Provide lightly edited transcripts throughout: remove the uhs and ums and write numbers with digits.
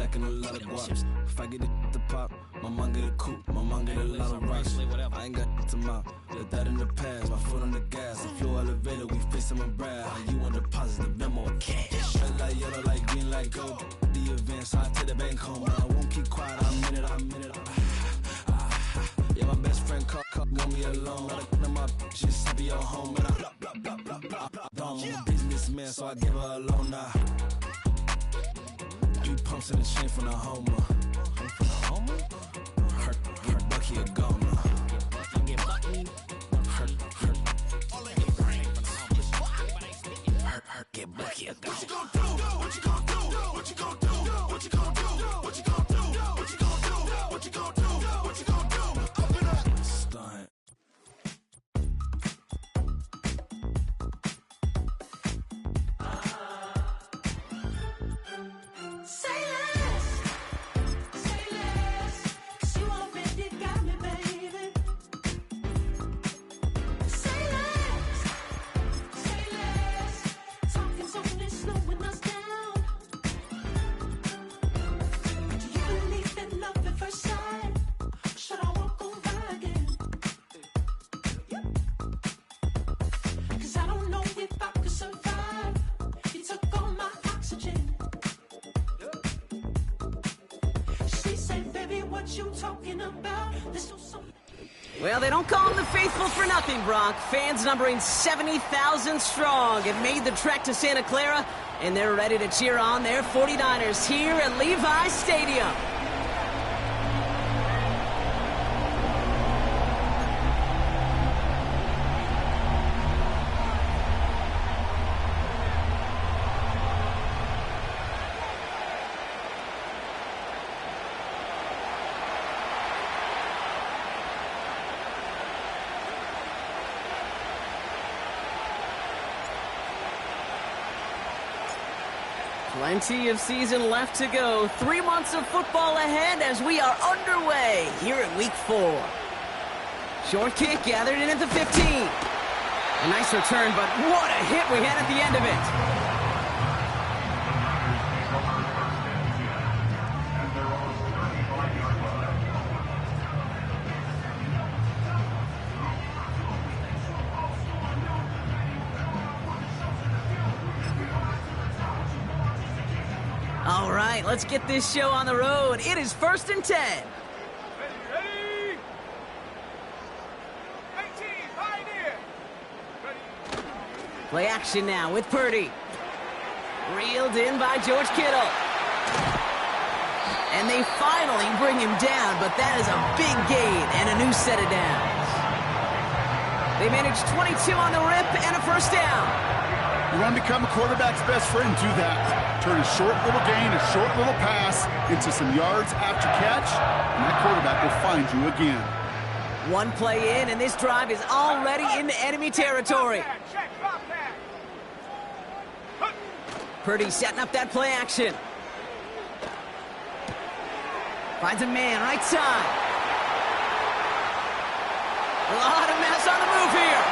stacking a lot of guaps. If I get it to pop, my mom get a coupe, my mom get a lot of rocks. I ain't got to mouth, let that in the past. My foot on the gas, a flow elevator, we facing my brad. How you on deposit, the memo of cash. Red like yellow, like green, like gold. The event, so I take the bank home. I won't keep quiet, I'm in it. Yeah, my best friend want me alone. Gotta my just be your home. And I blah, blah, blah, blah, blah, blah. I'm a businessman, so I give her a loan now. 3 pumps in the chain from the Homer. From the Homer? Hurt, Bucky a goner. Hurt, get Bucky a goner. What you gon' do? What you gon' do? What you gon' do? What you gon' do? What you gon' do? What you gon' do? What you gon' do? What you gon' do? Up it up. Stunt. Well, they don't call them the faithful for nothing, Brock. Fans numbering 70,000 strong have made the trek to Santa Clara, and they're ready to cheer on their 49ers here at Levi's Stadium. Plenty of season left to go. 3 months of football ahead as we are underway here at Week 4. Short kick gathered in at the 15. A nice return, but what a hit we had at the end of it. All right, let's get this show on the road. It is 1st and 10. Ready? 18, pioneer. Ready. Play action now with Purdy. Reeled in by George Kittle. And they finally bring him down, but that is a big gain and a new set of downs. They managed 22 on the rip and a first down. You want to become a quarterback's best friend, do that. Turn a short little gain, a short little pass into some yards after catch, and that quarterback will find you again. One play in, and this drive is already into enemy territory. Purdy setting up that play action. Finds a man right side. A lot of mess on the move here.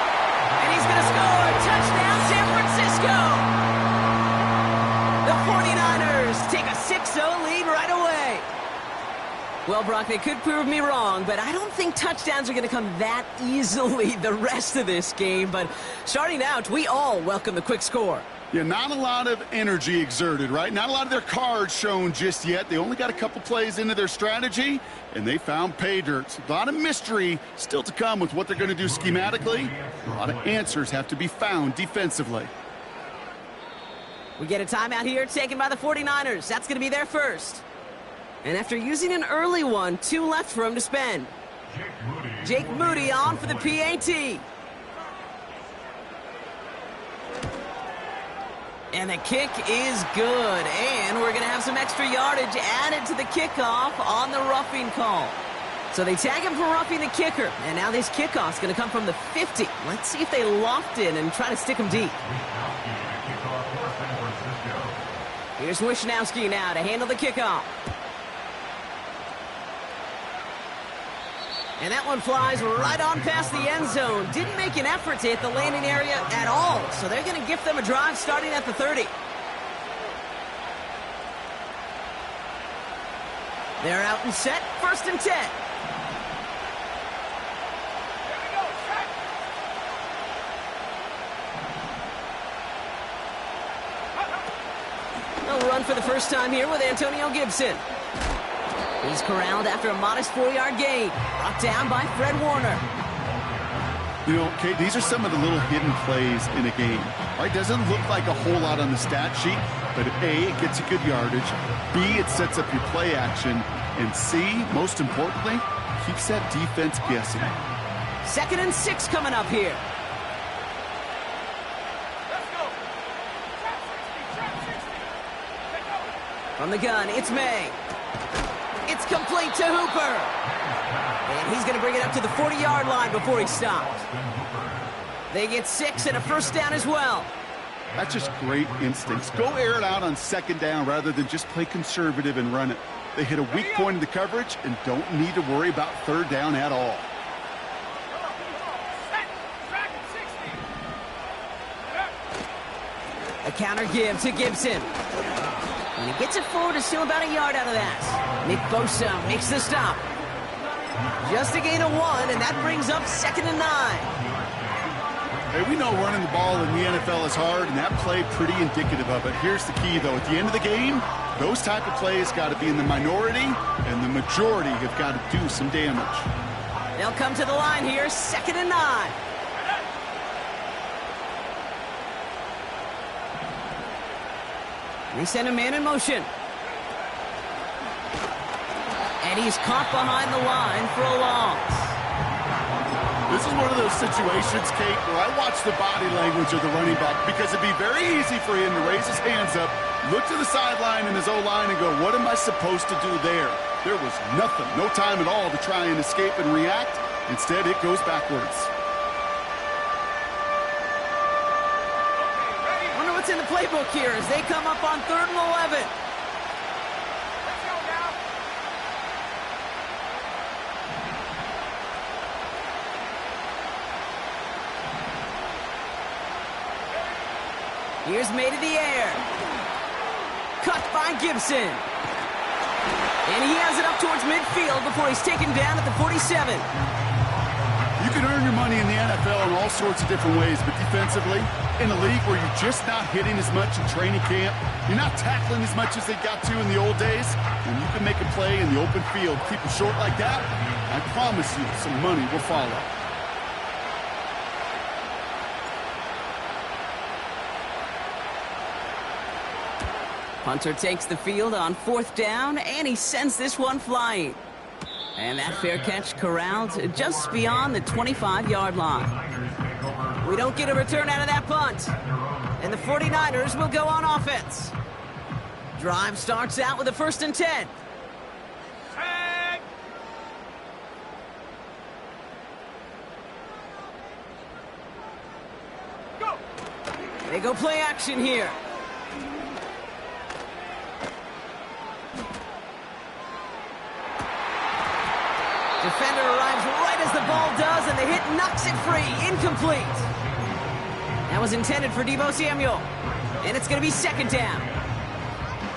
And he's going to score. Touchdown, San Francisco. The 49ers take a 6-0 lead right away. Well, Brock, they could prove me wrong, but I don't think touchdowns are going to come that easily the rest of this game. But starting out, we all welcome the quick score. Yeah, not a lot of energy exerted, right? Not a lot of their cards shown just yet. They only got a couple plays into their strategy, and they found pay dirt. A lot of mystery still to come with what they're going to do schematically. A lot of answers have to be found defensively. We get a timeout here taken by the 49ers. That's going to be their first. And after using an early one, 2 left for him to spend. Jake Moody on for the PAT. And the kick is good. And we're going to have some extra yardage added to the kickoff on the roughing call. So they tag him for roughing the kicker. And now this kickoff's going to come from the 50. Let's see if they loft in and try to stick him deep. Here's Wishnowski now to handle the kickoff. And that one flies right on past the end zone. Didn't make an effort to hit the landing area at all. So they're going to gift them a drive starting at the 30. They're out and set, 1st and 10. Here we go, set. They'll run for the first time here with Antonio Gibson. He's corralled after a modest 4-yard gain. Brought down by Fred Warner. You know, Kate, these are some of the little hidden plays in a game. Right? Doesn't look like a whole lot on the stat sheet, but A, it gets you good yardage. B, it sets up your play action. And C, most importantly, keeps that defense guessing. 2nd and 6 coming up here. Let's go. Trap 60. Take over. From the gun, it's May. It's complete to Hooper. And he's going to bring it up to the 40-yard line before he stops. They get 6 and a 1st down as well. That's just great instincts. Go air it out on 2nd down rather than just play conservative and run it. They hit a weak point in the coverage and don't need to worry about 3rd down at all. Set. Track 60. Set. A counter give to Gibson. And he gets it forward to still about a yard out of that. Nick Bosa makes the stop. Just a gain of 1, and that brings up 2nd and 9. Hey, we know running the ball in the NFL is hard, and that play pretty indicative of it. Here's the key, though. At the end of the game, those type of plays got to be in the minority, and the majority have got to do some damage. They'll come to the line here, 2nd and 9. They send a man in motion. And he's caught behind the line for a loss. This is one of those situations, Kate, where I watch the body language of the running back because it'd be very easy for him to raise his hands up, look to the sideline in his O-line and go, what am I supposed to do there? There was nothing, no time at all to try and escape and react. Instead, it goes backwards. Wonder what's in the playbook here as they come up on 3rd and 11. Let's go now. Here's May to the air. Cut by Gibson. And he has it up towards midfield before he's taken down at the 47. You can earn your money in the NFL in all sorts of different ways, but defensively, in a league where you're just not hitting as much in training camp, you're not tackling as much as they got to in the old days, and you can make a play in the open field, keep them short like that, I promise you some money will follow. Hunter takes the field on 4th down, and he sends this one flying. And that fair catch corralled just beyond the 25-yard line. We don't get a return out of that punt. And the 49ers will go on offense. Drive starts out with a 1st and 10. Tag. Go. They go play action here. Defender arrives right as the ball does, and the hit knocks it free. Incomplete. That was intended for Deebo Samuel. And it's going to be 2nd down.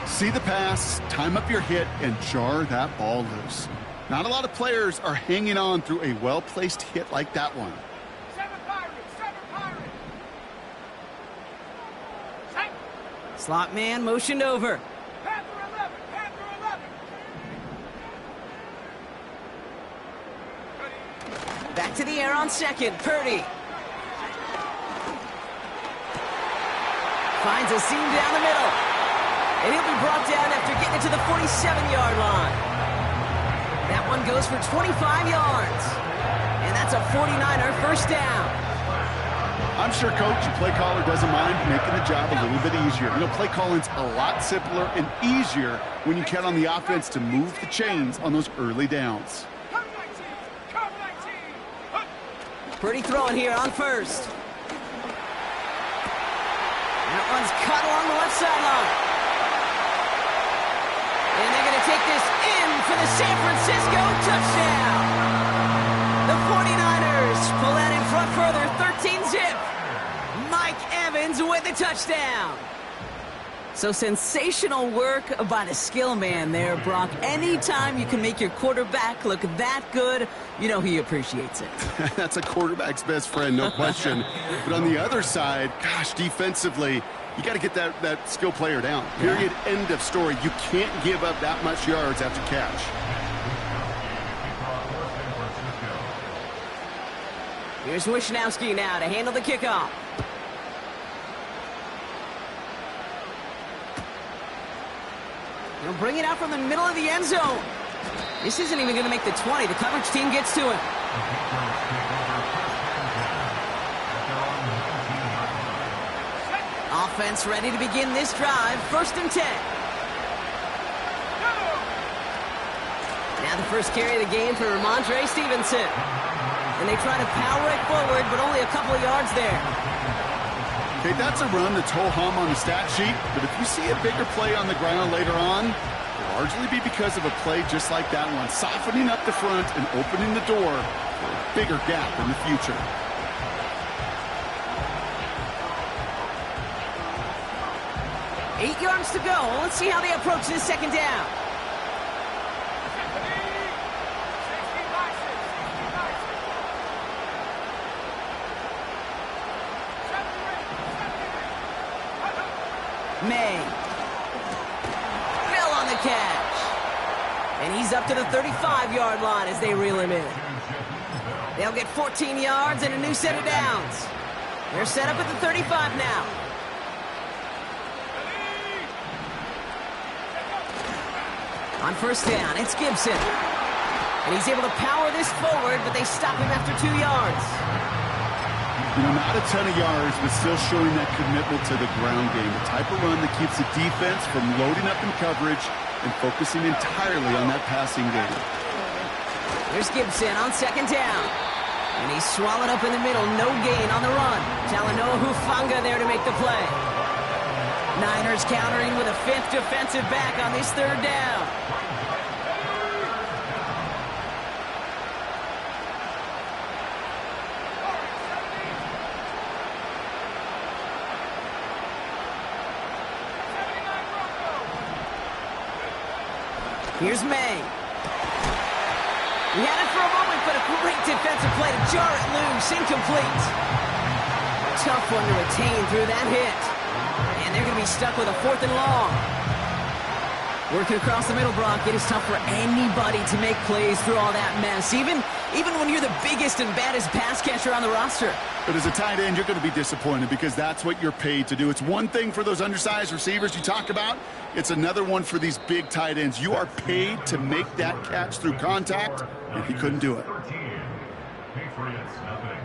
See the pass, time up your hit, and jar that ball loose. Not a lot of players are hanging on through a well-placed hit like that one. 7 Pirates. 7 Pirates. Set. Slot man motioned over. Panther 11. Panther 11. Ready. Back to the air on 2nd. Purdy. Finds a seam down the middle. And he'll be brought down after getting it to the 47-yard line. That one goes for 25 yards. And that's a 49er 1st down. I'm sure coach and play caller doesn't mind making the job a little bit easier. You know, play calling's a lot simpler and easier when you count on the offense to move the chains on those early downs. Come 19. Come 19. Hup. Purdy throwing here on 1st. That one's cut along the left sideline. And they're going to take this in for the San Francisco touchdown. The 49ers pull that in front further, 13-zip. Mike Evans with the touchdown. So sensational work by the skill man there, Brock. Anytime you can make your quarterback look that good, you know he appreciates it. That's a quarterback's best friend, no question. But on the other side, gosh, defensively, you got to get that skill player down. Period, end of story. You can't give up that much yards after catch. Here's Wishnowski now to handle the kickoff. He'll bring it out from the middle of the end zone. This isn't even going to make the 20. The coverage team gets to him. Offense ready to begin this drive. 1st and 10. Now the first carry of the game for Ramondre Stevenson. And they try to power it forward, but only a couple of yards there. Okay, that's a run that's ho-hum on the stat sheet, but if you see a bigger play on the ground later on, it'll largely be because of a play just like that one, softening up the front and opening the door for a bigger gap in the future. Eight yards to go. Let's see how they approach this 2nd down. May. Bill on the catch. And he's up to the 35-yard line as they reel him in. They'll get 14 yards and a new set of downs. They're set up at the 35 now. On 1st down, it's Gibson. And he's able to power this forward, but they stop him after 2 yards. You know, not a ton of yards, but still showing that commitment to the ground game. The type of run that keeps the defense from loading up in coverage and focusing entirely on that passing game. Here's Gibson on 2nd down. And he's swallowed up in the middle. No gain on the run. Talanoa Hufanga there to make the play. Niners countering with a 5th defensive back on this 3rd down. Here's May. He had it for a moment, but a great defensive play to jar it loose. Incomplete. Tough one to retain through that hit. And they're going to be stuck with a 4th and long. Working across the middle, Brock, it is tough for anybody to make plays through all that mess, even when you're the biggest and baddest pass catcher on the roster. But as a tight end, you're going to be disappointed because that's what you're paid to do. It's one thing for those undersized receivers you talk about. It's another one for these big tight ends. You are paid to make that catch through contact, and he couldn't do it. Patriots, nothing.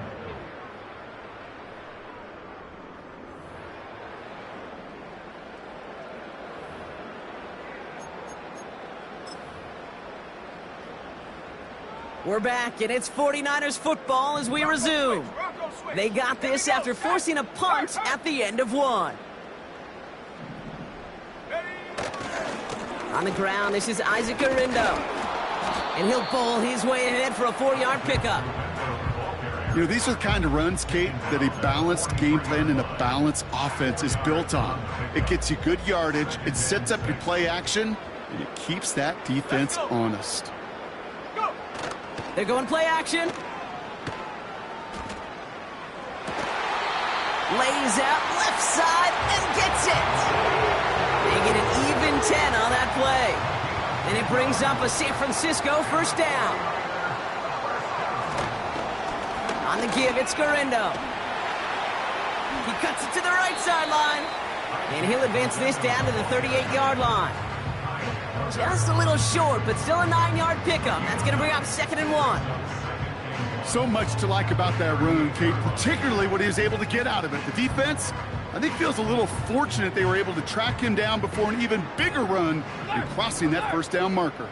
We're back, and it's 49ers football as we resume. They got this after forcing a punt at the end of one. On the ground, this is Isaac Garindo. And he'll bowl his way ahead for a 4-yard pickup. You know, these are the kind of runs, Kate, that a balanced game plan and a balanced offense is built on. It gets you good yardage, it sets up your play action, and it keeps that defense honest. They're going play action. Lays out left side and gets it. They get an even 10 on that play. And it brings up a San Francisco 1st down. On the give, it's Garindo. He cuts it to the right sideline. And he'll advance this down to the 38-yard line. Just a little short, but still a 9-yard pickup. That's going to bring up 2nd and 1. So much to like about that run, Kate, particularly what he was able to get out of it. The defense, I think, feels a little fortunate they were able to track him down before an even bigger run and crossing that 1st down marker.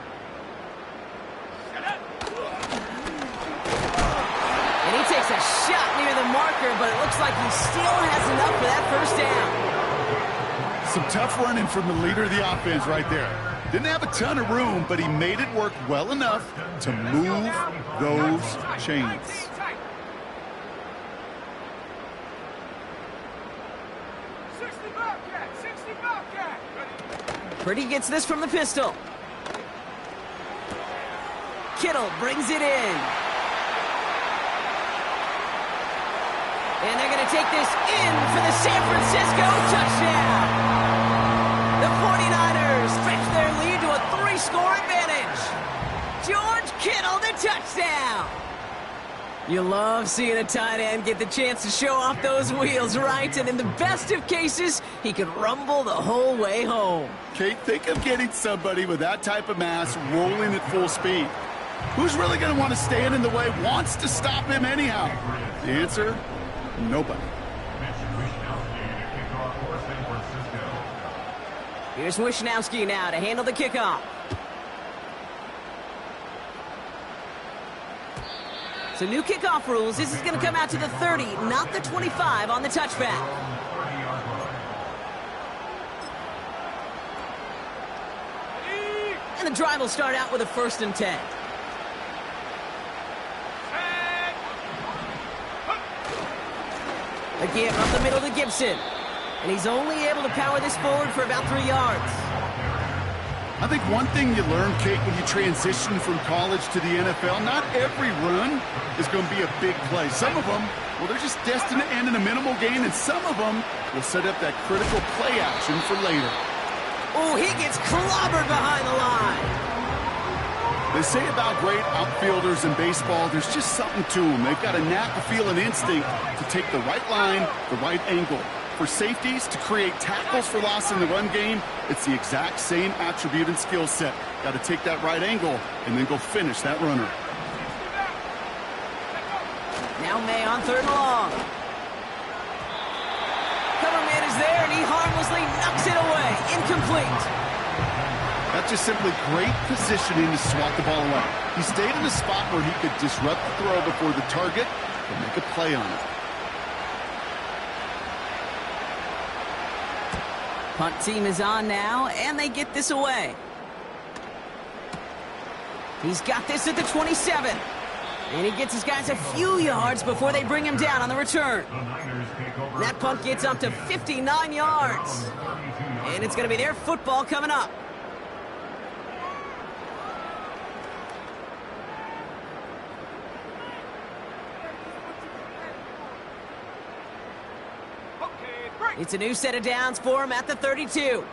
And he takes a shot near the marker, but it looks like he still has enough for that 1st down. Some tough running from the leader of the offense right there. Didn't have a ton of room, but he made it work well enough to move those chains. 60 Bobcat! 60 Bobcat! Purdy gets this from the pistol. Kittle brings it in. And they're going to take this in for the San Francisco touchdown. The 49ers stretch their lead to a 3-score advantage. George Kittle, the touchdown. You love seeing a tight end get the chance to show off those wheels, right? And in the best of cases, he could rumble the whole way home. Kate, think of getting somebody with that type of mass rolling at full speed. Who's really going to want to stand in the way, wants to stop him anyhow? The answer, nobody. Here's Wishnowski now to handle the kickoff. So new kickoff rules. This is going to come out to the 30, not the 25 on the touchback. And the drive will start out with a 1st and 10. Again, up the middle to Gibson. And he's only able to power this forward for about 3 yards. I think one thing you learn, Kate, when you transition from college to the NFL, not every run is going to be a big play. Some of them, well, they're just destined to end in a minimal gain, and some of them will set up that critical play action for later. Oh, he gets clobbered behind the line. They say about great outfielders in baseball, there's just something to them. They've got a knack, a feel, an instinct to take the right line, the right angle. For safeties, to create tackles for loss in the run game, it's the exact same attribute and skill set. Got to take that right angle and then go finish that runner. Now May on 3rd and long. Cover man is there, and he harmlessly knocks it away. Incomplete. That's just simply great positioning to swat the ball away. He stayed in a spot where he could disrupt the throw before the target and make a play on it. Punt team is on now, and they get this away. He's got this at the 27. And he gets his guys a few yards before they bring him down on the return. That punt gets up to 59 yards. And it's going to be their football coming up. It's a new set of downs for him at the 32.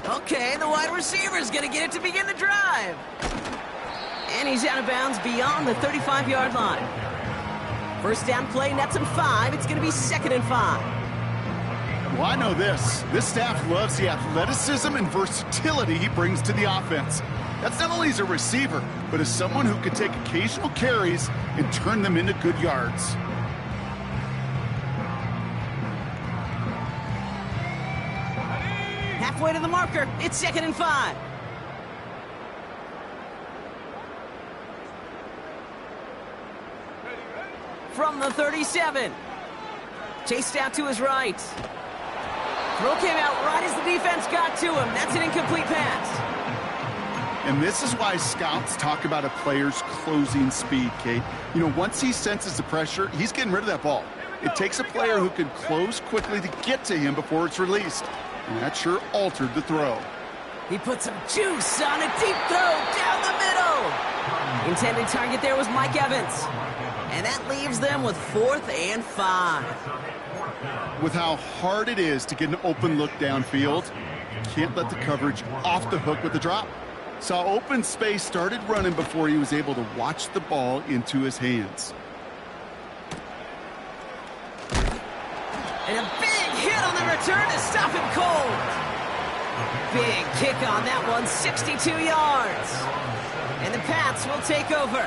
Okay, the wide receiver's going to get it to begin the drive. And he's out of bounds beyond the 35-yard line. First down play nets him 5. It's going to be 2nd and 5. Well, I know this. This staff loves the athleticism and versatility he brings to the offense. That's not only as a receiver, but as someone who can take occasional carries and turn them into good yards. Halfway to the marker, it's 2nd and 5. From the 37. Chased out to his right. Throw came out right as the defense got to him. That's an incomplete pass. And this is why scouts talk about a player's closing speed, Kate. You know, once he senses the pressure, he's getting rid of that ball. It takes a player who can close quickly to get to him before it's released. And that sure altered the throw. He put some juice on a deep throw down the middle. Intended target there was Mike Evans. And that leaves them with 4th and 5. With how hard it is to get an open look downfield, you can't let the coverage off the hook with the drop. Saw open space, started running before he was able to watch the ball into his hands. And a big hit on the return to stop him cold. Big kick on that one, 62 yards. And the Pats will take over.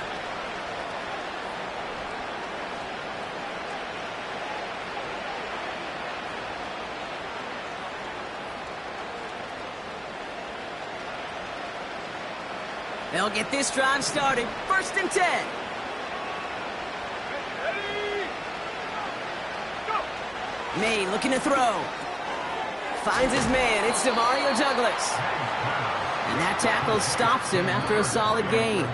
They'll get this drive started. 1st and 10. May looking to throw. Finds his man. It's Demario Douglas. And that tackle stops him after a solid gain.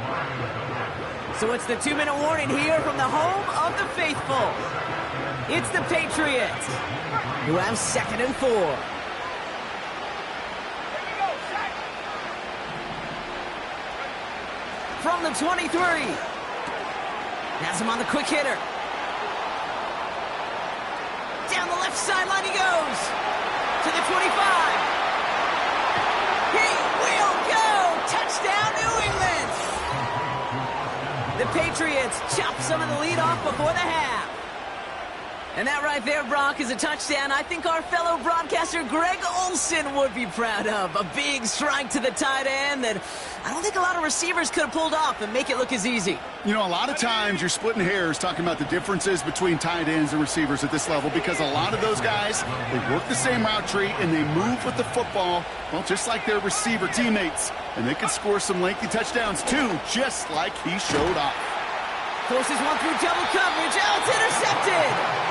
So it's the 2-minute warning here from the home of the faithful. It's the Patriots, who have 2nd and 4. Here we go, sack. From the 23. Has him on the quick hitter. Down the left sideline he goes. To the 25. He will go. Touchdown, New England. The Patriots chop some of the lead off before the half. And that right there, Brock, is a touchdown I think our fellow broadcaster Greg Olsen would be proud of. A big strike to the tight end that I don't think a lot of receivers could have pulled off and make it look as easy. You know, a lot of times you're splitting hairs talking about the differences between tight ends and receivers at this level because a lot of those guys, they work the same route tree and they move with the football, well, just like their receiver teammates. And they can score some lengthy touchdowns, too, just like he showed off. Forces one through double coverage. Oh, it's intercepted.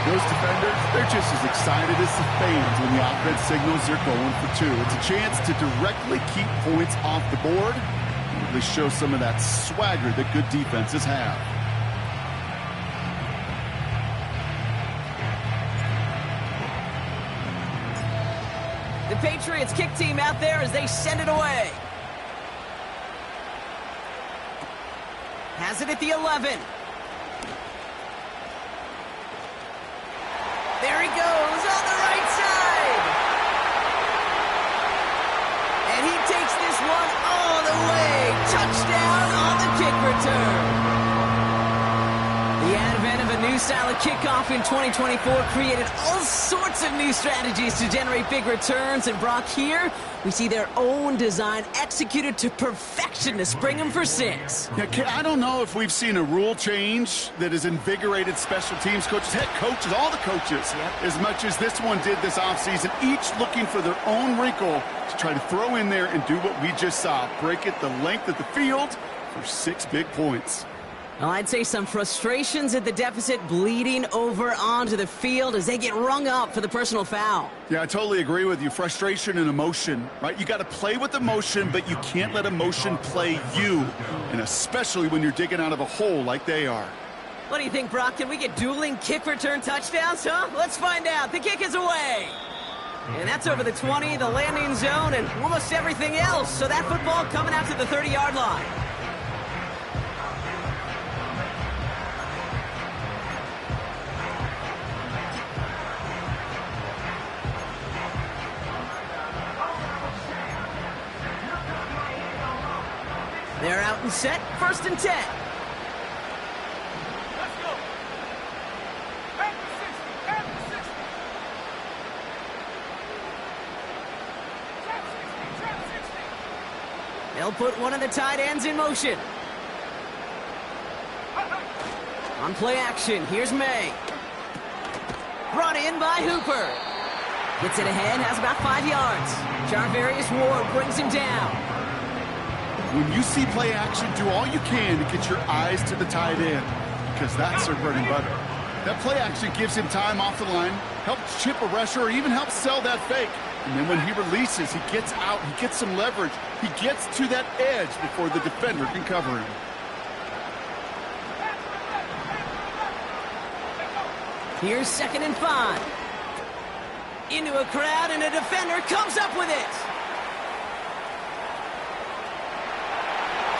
Those defenders, they're just as excited as the fans when the offense signals they're going for 2. It's a chance to directly keep points off the board and really show some of that swagger that good defenses have. The Patriots kick team out there as they send it away. Has it at the 11. There he goes on the right side. And he takes this one all the way. Touchdown on the kick return. The advent of a new style of kickoff in 2024 created all sorts of new strategies to generate big returns. And Brock, here we see their own design executed to perfection to spring them for 6. Yeah, I don't know if we've seen a rule change that has invigorated special teams coaches, head coaches, all the coaches, as much as this one did this offseason, each looking for their own wrinkle to try to throw in there and do what we just saw. Break it the length of the field for 6 big points. Well, I'd say some frustrations at the deficit bleeding over onto the field as they get rung up for the personal foul. Yeah, I totally agree with you. Frustration and emotion, right? You got to play with emotion, but you can't let emotion play you, and especially when you're digging out of a hole like they are. What do you think, Brock? Can we get dueling kick return touchdowns, huh? Let's find out. The kick is away. And that's over the 20, the landing zone, and almost everything else. So that football coming out to the 30-yard line. They're out and set, 1st and 10. Let's go. At the 60. At the 60. Trap 60. They'll put one of the tight ends in motion. On play action, here's May. Brought in by Hooper. Gets it ahead, has about 5 yards. Jarvarius Ward brings him down. When you see play action, do all you can to get your eyes to the tight end because that's their bread and butter. That play action gives him time off the line, helps chip a rusher, or even helps sell that fake. And then when he releases, he gets out, he gets some leverage. He gets to that edge before the defender can cover him. Here's 2nd and 5. Into a crowd, and a defender comes up with it.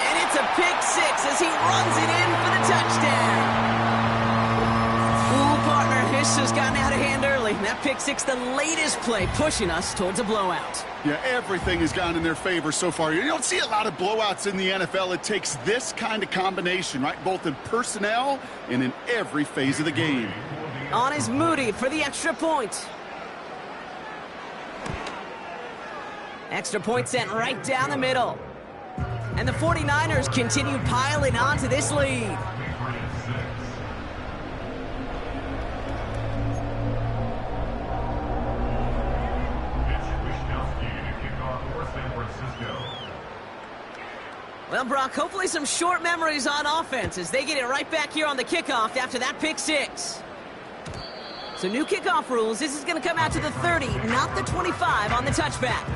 And it's a pick 6 as he runs it in for the touchdown. Ooh, partner, this has gotten out of hand early. That pick 6, the latest play, pushing us towards a blowout. Yeah, everything has gone in their favor so far. You don't see a lot of blowouts in the NFL. It takes this kind of combination, right? Both in personnel and in every phase of the game. On is Moody for the extra point. Extra point sent right down the middle. And the 49ers continue piling on to this lead. Well, Brock, hopefully some short memories on offense as they get it right back here on the kickoff after that pick 6. So new kickoff rules. This is going to come out to the 30, not the 25 on the touchback.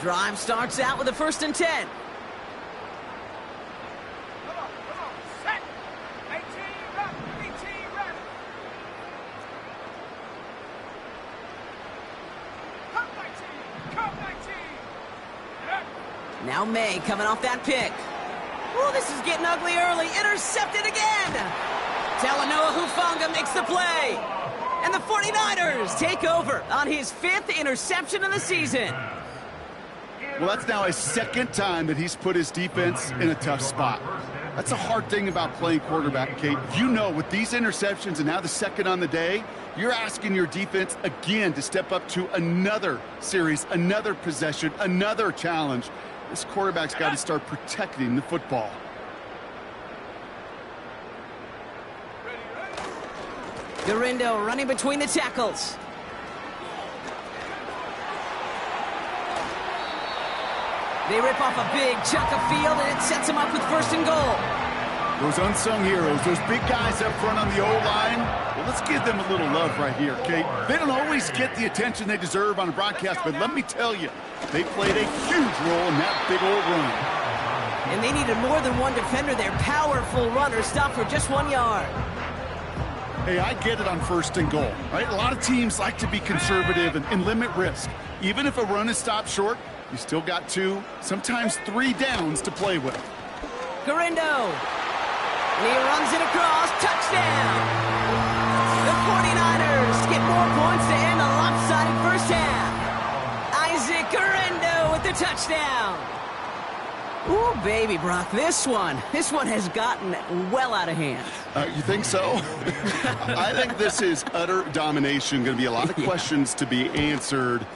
Drive starts out with a 1st and 10. Come on. Set. 18, run. 18, run. Come 19. Yep. Now May coming off that pick. Oh, this is getting ugly early. Intercepted again. Talanoa Hufanga makes the play. And the 49ers take over on his 5th interception of the season. Well, that's now his 2nd time that he's put his defense in a tough spot. That's a hard thing about playing quarterback, Kate. You know, with these interceptions and now the 2nd on the day, you're asking your defense again to step up to another series, another possession, another challenge. This quarterback's got to start protecting the football. Garindo running between the tackles. They rip off a big chunk of field, and it sets them up with 1st and goal. Those unsung heroes, those big guys up front on the O-line, well, let's give them a little love right here, Kate. They don't always get the attention they deserve on a broadcast, but let me tell you, they played a huge role in that big old run. And they needed more than one defender. Their powerful runner stopped for just 1 yard. Hey, I get it on 1st and goal, right? A lot of teams like to be conservative and limit risk. Even if a run is stopped short, you still got 2, sometimes 3 downs to play with. Garindo. And he runs it across. Touchdown. The 49ers get more points to end a lopsided 1st half. Isaac Garindo with the touchdown. Ooh, baby, Brock, this one has gotten well out of hand. You think so? I think this is utter domination. Going to be a lot of questions to be answered.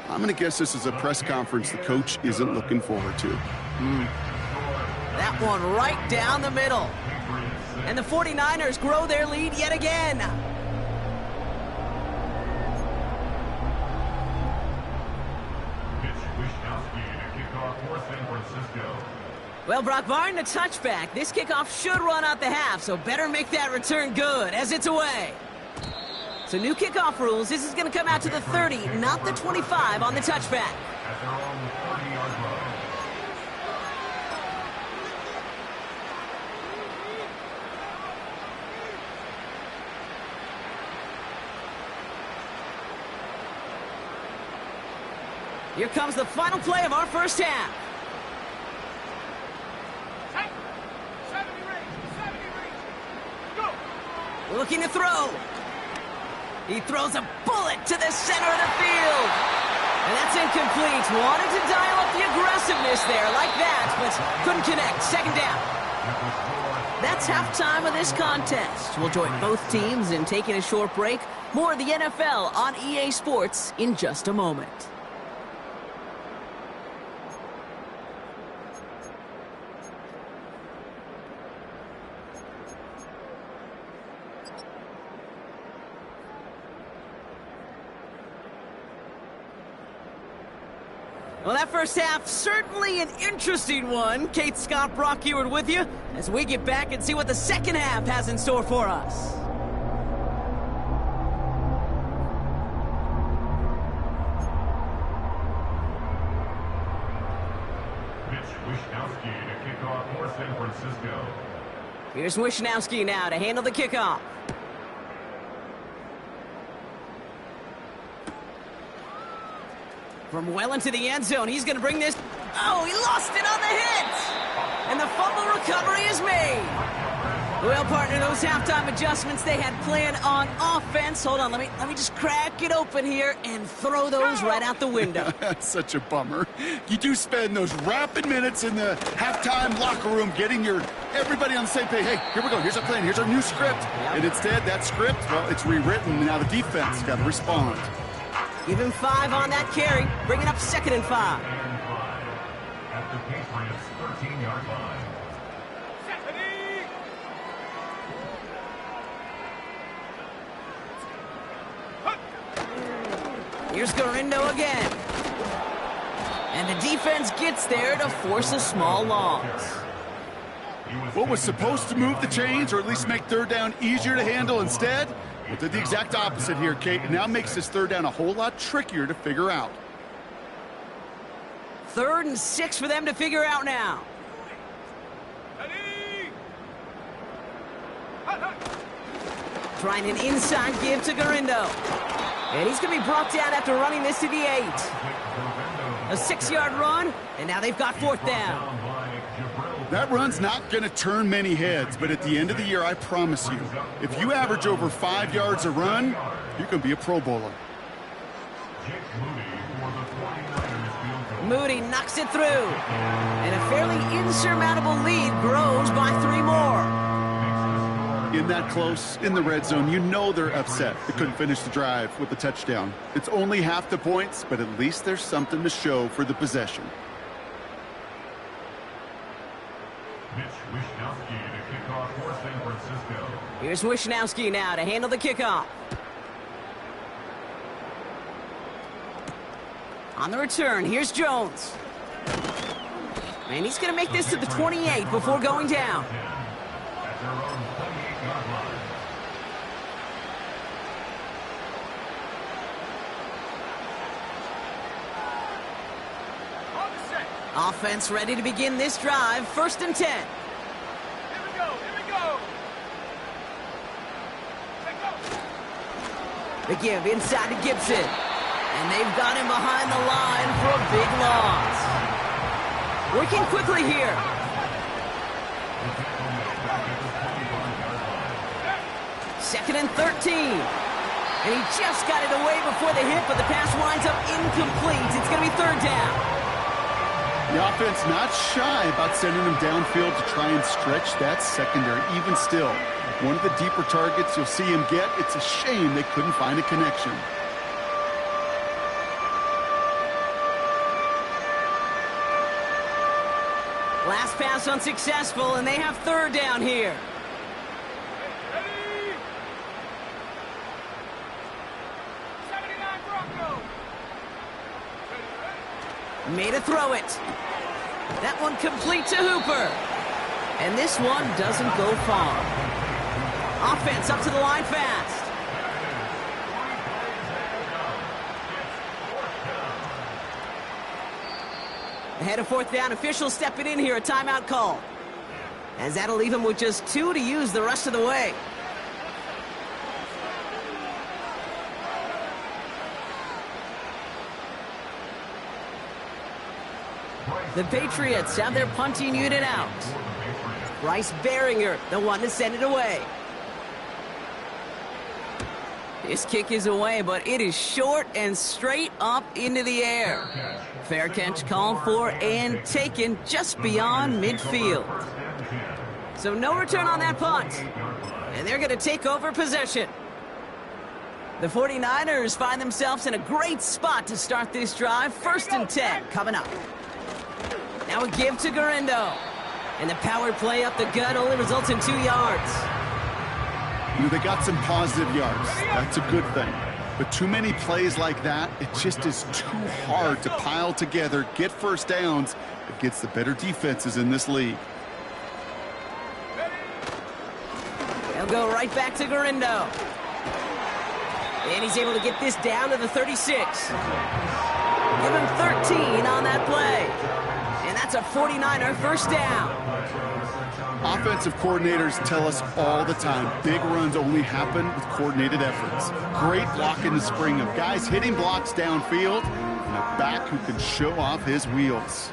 I'm going to guess this is a press conference the coach isn't looking forward to. That one right down the middle. And the 49ers grow their lead yet again. Well, Brock, barring the touchback, this kickoff should run out the half, so better make that return good as it's away. So new kickoff rules, this is going to come out to the 30, not the 25 on the touchback. At their own 30-yard line. Here comes the final play of our 1st half. 70 range. Go. Looking to throw. He throws a bullet to the center of the field. And that's incomplete. Wanted to dial up the aggressiveness there like that, but couldn't connect. 2nd down. That's halftime of this contest. We'll join both teams in taking a short break. More of the NFL on EA Sports in just a moment. Well, that 1st half, certainly an interesting one. Kate, Scott, Brock Ewart with you as we get back and see what the 2nd half has in store for us. Mitch Wishnowsky to kick off for San Francisco. Here's Wishnowsky now to handle the kickoff. From well into the end zone, he's going to bring this. Oh, he lost it on the hit. And the fumble recovery is made. Well, partner, those halftime adjustments they had planned on offense. Hold on, let me just crack it open here and throw those right out the window. That's such a bummer. You do spend those rapid minutes in the halftime locker room getting everybody on the same page. Hey, here we go. Here's our plan. Here's our new script. Yep. And instead, that script, well, it's rewritten. Now the defense got to respond. Give him 5 on that carry. Bring it up 2nd and 5. At the Patriots 13-yard line. Here's Garindo again. And the defense gets there to force a small loss. What was supposed to move the chains, or at least make 3rd down easier to handle instead? Well, did the exact opposite here, Kate. It now makes this 3rd down a whole lot trickier to figure out. 3rd and 6 for them to figure out now. Ready? Hut, hut. Trying an inside give to Garindo. And he's going to be brought down after running this to the 8. A 6-yard run, and now they've got 4th down. That run's not going to turn many heads, but at the end of the year, I promise you, if you average over 5 yards a run, you can be a Pro Bowler. Moody knocks it through. And a fairly insurmountable lead grows by 3 more. In that close, in the red zone, you know they're upset. They couldn't finish the drive with the touchdown. It's only half the points, but at least there's something to show for the possession. Here's Wishnowski now to handle the kickoff. On the return, here's Jones. And he's going to make this to the 28 before going down. On the set. Offense ready to begin this drive. 1st and 10. Here we go. Here we go. Let go. The give inside to Gibson. And they've got him behind the line for a big loss. Working quickly here. 2nd and 13. And he just got it away before the hit, but the pass winds up incomplete. It's going to be 3rd down. The offense not shy about sending them downfield to try and stretch that secondary. Even still, one of the deeper targets you'll see him get. It's a shame they couldn't find a connection. Last pass unsuccessful, and they have 3rd down here. Ready? 79 Broncos. Ready, ready. Made a throw it. That one complete to Hooper. And this one doesn't go far. Offense up to the line fast. Ahead of 4th down, officials stepping in here, a timeout call. As that'll leave him with just 2 to use the rest of the way. The Patriots have their punting unit out. Bryce Behringer, the one to send it away. This kick is away, but it is short and straight up into the air. Fair catch called for and taken just beyond midfield. So no return on that punt. And they're going to take over possession. The 49ers find themselves in a great spot to start this drive. 1st and 10 coming up. Now a give to Garindo. And the power play up the gut only results in 2 yards. They got some positive yards. That's a good thing. But too many plays like that, it just is too hard to pile together, get 1st downs against the better defenses in this league. They'll go right back to Garindo. And he's able to get this down to the 36. Give him 13 on that play. And that's a 49er 1st down. Offensive coordinators tell us all the time, big runs only happen with coordinated efforts. Great block in the spring of guys hitting blocks downfield and a back who can show off his wheels.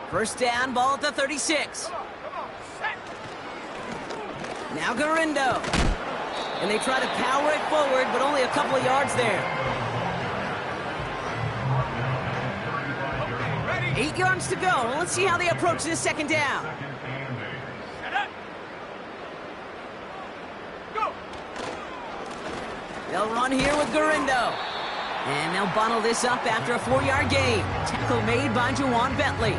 1st down, ball at the 36. Come on, set. Now Garindo. And they try to power it forward, but only a couple of yards there. Ready? 8 yards to go. Let's see how they approach this 2nd down. Set up. Go. They'll run here with Garindo. And they'll bottle this up after a 4-yard gain. Tackle made by Juwan Bentley.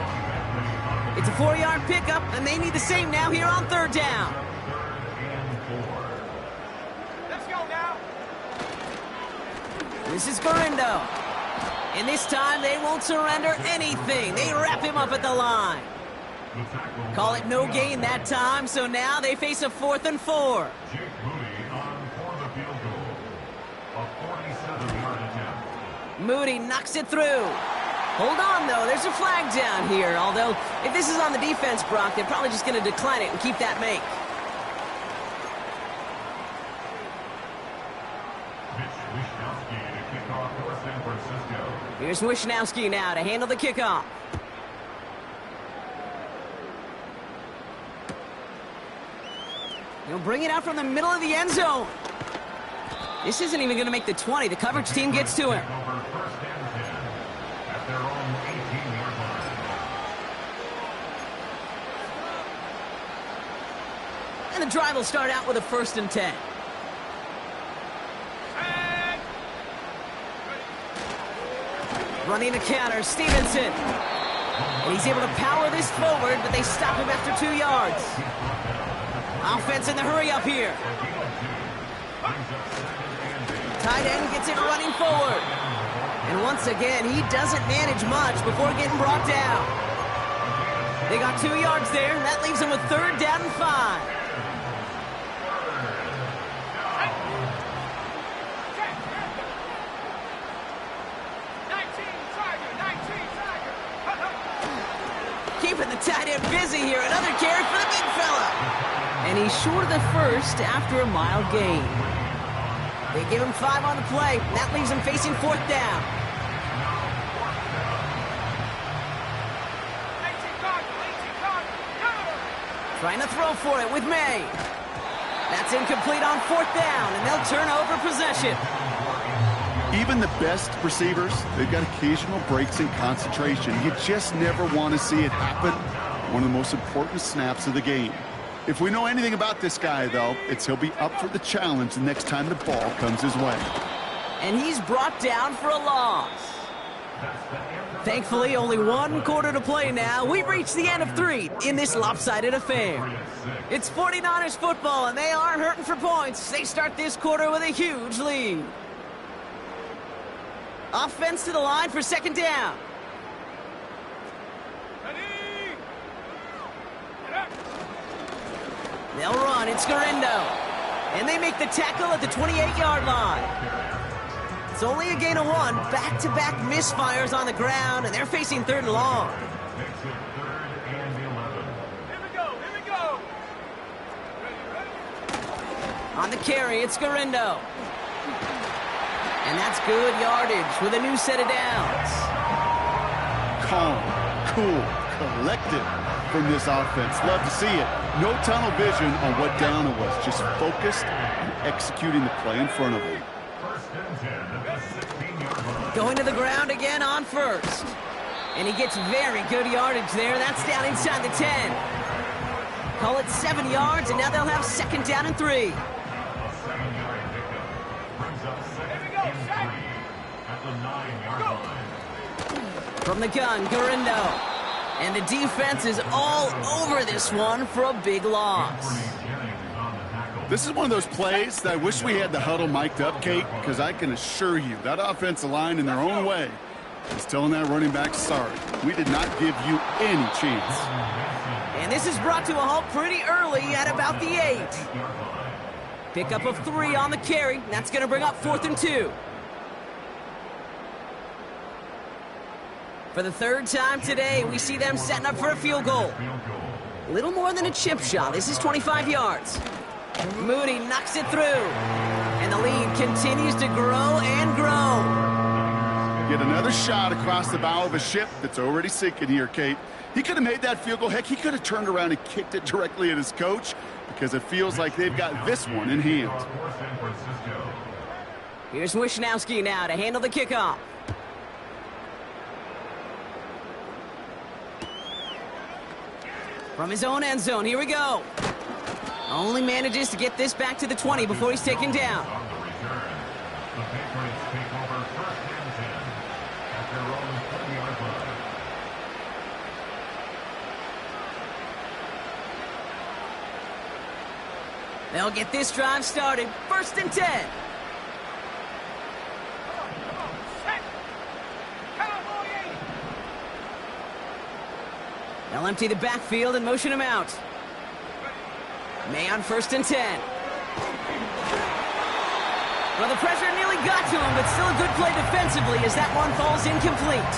It's a 4-yard pickup, and they need the same now here on 3rd down. Let's go now. This is Garindo. And this time they won't surrender anything. They wrap him up at the line. Call it no gain that time, so now they face a 4th and 4. Moody knocks it through. Hold on, though. There's a flag down here. Although, if this is on the defense, Brock, they're probably just going to decline it and keep that make. Here's Wishnowski now to handle the kickoff. He'll bring it out from the middle of the end zone. This isn't even going to make the 20. The coverage team gets to him. And the drive will start out with a 1st and 10. Running the counter, Stevenson. And he's able to power this forward, but they stop him after 2 yards. Offense in the hurry up here. Tight end gets it running forward. And once again, he doesn't manage much before getting brought down. They got 2 yards there, and that leaves them with 3rd down and 5. Keeping the tight end busy here. Another carry for the big fella. And he's short of the 1st after a mild gain. They give him 5 on the play. And that leaves him facing 4th down. Trying to throw for it with May. That's incomplete on 4th down, and they'll turn over possession. Even the best receivers, they've got occasional breaks in concentration. You just never want to see it happen. One of the most important snaps of the game. If we know anything about this guy, though, it's he'll be up for the challenge the next time the ball comes his way. And he's brought down for a loss. Thankfully, only 1 quarter to play now. We've reached the end of 3 in this lopsided affair. It's 49ers football, and they are hurting for points. They start this quarter with a huge lead. Offense to the line for 2nd down. They'll run. It's Garindo. And they make the tackle at the 28-yard line. It's only a gain of 1. Back-to-back misfires on the ground, and they're facing 3rd and long. Here we go. On the carry, it's Garindo. And that's good yardage with a new set of downs. Calm, cool, collected from this offense. Love to see it. No tunnel vision on what down it was. Just focused on executing the play in front of them. Going to the ground again on 1st. And he gets very good yardage there. That's down inside the 10. Call it 7 yards, and now they'll have 2nd down and 3. From the gun, Garindo. And the defense is all over this one for a big loss. This is one of those plays that I wish we had the huddle mic'd up, Kate, because I can assure you that offensive line in their own way is telling that running back, sorry, we did not give you any chance. And this is brought to a halt pretty early at about the 8. Pickup of 3 on the carry. That's going to bring up 4th and 2. For the 3rd time today, we see them setting up for a field goal. A little more than a chip shot. This is 25 yards. Moody knocks it through. And the lead continues to grow and grow. Get another shot across the bow of a ship that's already sinking here, Kate. He could have made that field goal. Heck, he could have turned around and kicked it directly at his coach because it feels like they've got this one in hand. Here's Wishnowski now to handle the kickoff. From his own end zone, here we go. Only manages to get this back to the 20 before he's taken down. The Patriots take over 1st and 10 at their own 30-yard line. They'll get this drive started. 1st and 10. They'll empty the backfield and motion him out. May on 1st and 10. Well, the pressure nearly got to him, but still a good play defensively as that one falls incomplete.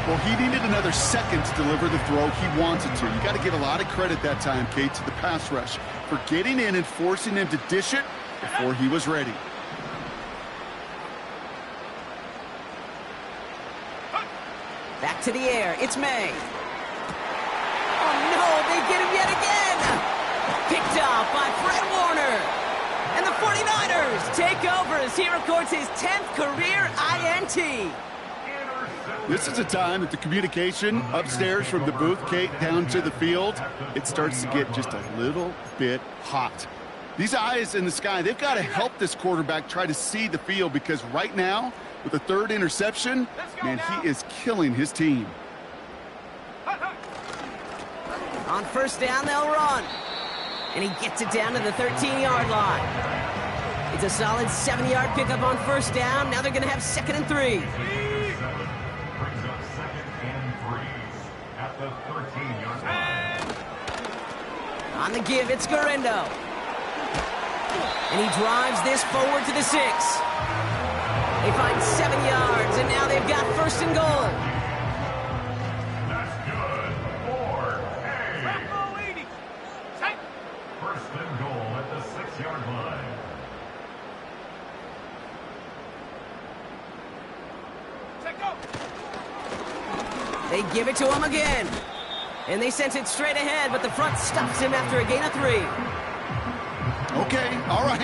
Well, he needed another second to deliver the throw he wanted to. You got to give a lot of credit that time, Kate, to the pass rush for getting in and forcing him to dish it before he was ready. Back to the air. It's May. Oh, no. They get him yet again. Picked off by Fred Warner. And the 49ers take over as he records his 10th career INT. This is a time that the communication upstairs from the booth, Kate, down to the field, it starts to get just a little bit hot. These eyes in the sky, they've got to help this quarterback try to see the field, because right now, with the third interception, man, he is killing his team. On first down, they'll run. And he gets it down to the 13-yard line. It's a solid 7-yard pickup on first down. Now they're going to have 2nd and 3. Brings up 2nd and 3 at the 13-yard line. On the give, it's Garendo. And he drives this forward to the 6. They find 7 yards, and now they've got 1st and goal. That's good. 80. Take. 1st and goal at the 6-yard line. Take go. They give it to him again. And they sent it straight ahead, but the front stops him after a gain of 3. Okay, all right.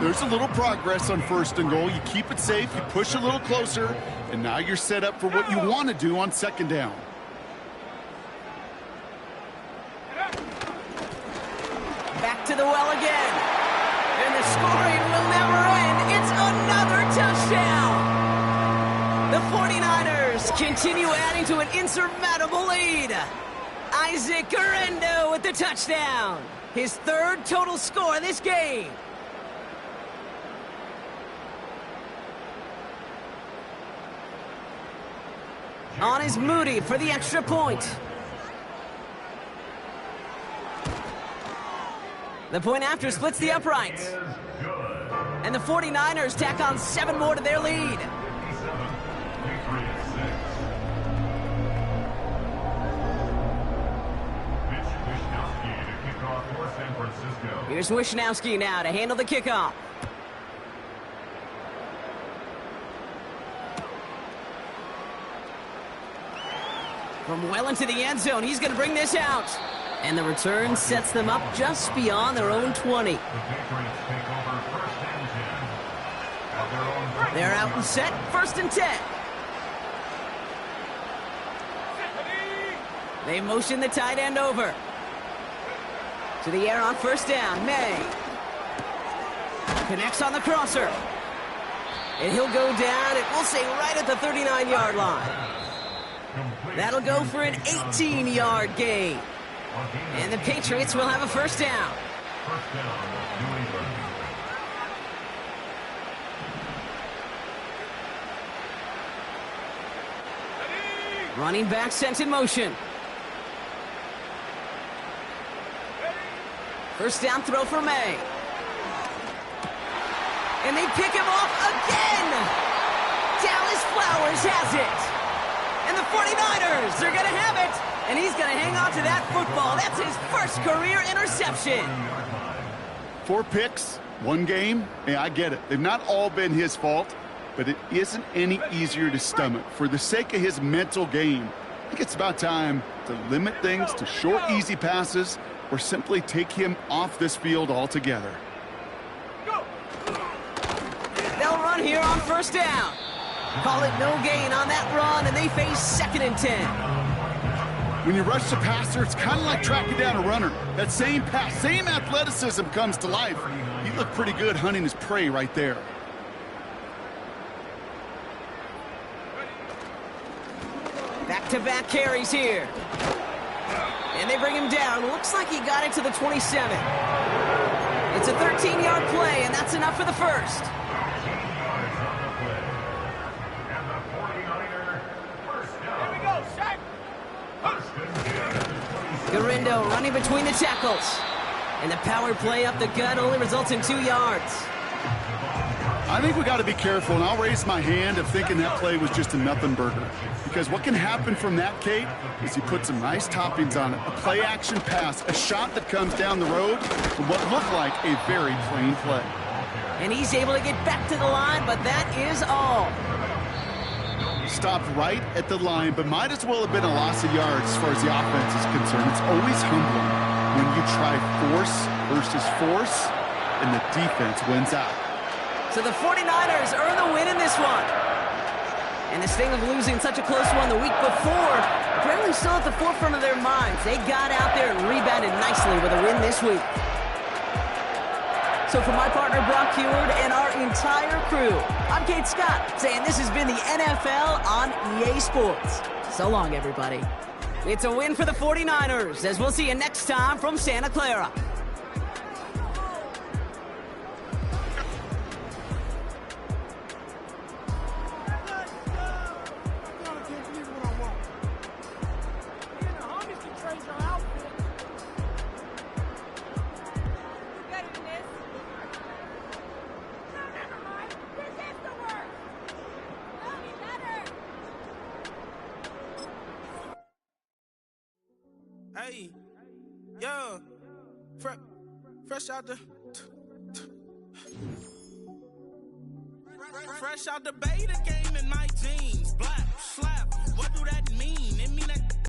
There's a little progress on 1st and goal. You keep it safe, you push a little closer, and now you're set up for what you want to do on 2nd down. Back to the well again. And the scoring will never end. It's another touchdown. The 49ers continue adding to an insurmountable lead. Isaac Garendo with the touchdown. His 3rd total score in this game. On is Moody for the extra point. The point after splits the uprights. And the 49ers tack on 7 more to their lead. Here's Wishnowski now to handle the kickoff. From well into the end zone, he's going to bring this out. And the return sets them up just beyond their own 20. They're out and set, 1st and 10. They motion the tight end over. To the air on 1st down, May. Connects on the crosser. And he'll go down, and we'll say right at the 39-yard line. That'll go for an 18-yard gain. And the Patriots will have a 1st down. New England. Running back sent in motion. 1st down throw for May. And they pick him off again. Dallas Flowers has it. And the 49ers, they're going to have it. And he's going to hang on to that football. That's his 1st career interception. 4 picks, 1 game. Yeah, I get it. They've not all been his fault, but it isn't any easier to stomach. For the sake of his mental game, I think it's about time to limit things to short, easy passes or simply take him off this field altogether. They'll run here on 1st down. Call it no gain on that run, and they face 2nd and 10. When you rush the passer, it's kind of like tracking down a runner. That same pass, same athleticism comes to life. He looked pretty good hunting his prey right there. Back-to-back carries here. And they bring him down. Looks like he got it to the 27. It's a 13-yard play, and that's enough for the 1st. Garendo running between the tackles. And the power play up the gut only results in 2 yards. I think we got to be careful, and I'll raise my hand of thinking that play was just a nothing burger. Because what can happen from that, Kate, is he put some nice toppings on it. A play-action pass, a shot that comes down the road from what looked like a very plain play. And he's able to get back to the line, but that is all. Stopped right at the line, but might as well have been a loss of yards as far as the offense is concerned. It's always humbling when you try force versus force, and the defense wins out. So the 49ers earn the win in this one. And the sting of losing such a close one the week before, apparently still at the forefront of their minds. They got out there and rebounded nicely with a win this week. So for my partner, Brock Heward, and our entire crew, I'm Kate Scott, saying this has been the NFL on EA Sports. So long, everybody. It's a win for the 49ers, as we'll see you next time from Santa Clara. Hey, yo, fresh out the beta game in my jeans. Black slap, what do that mean?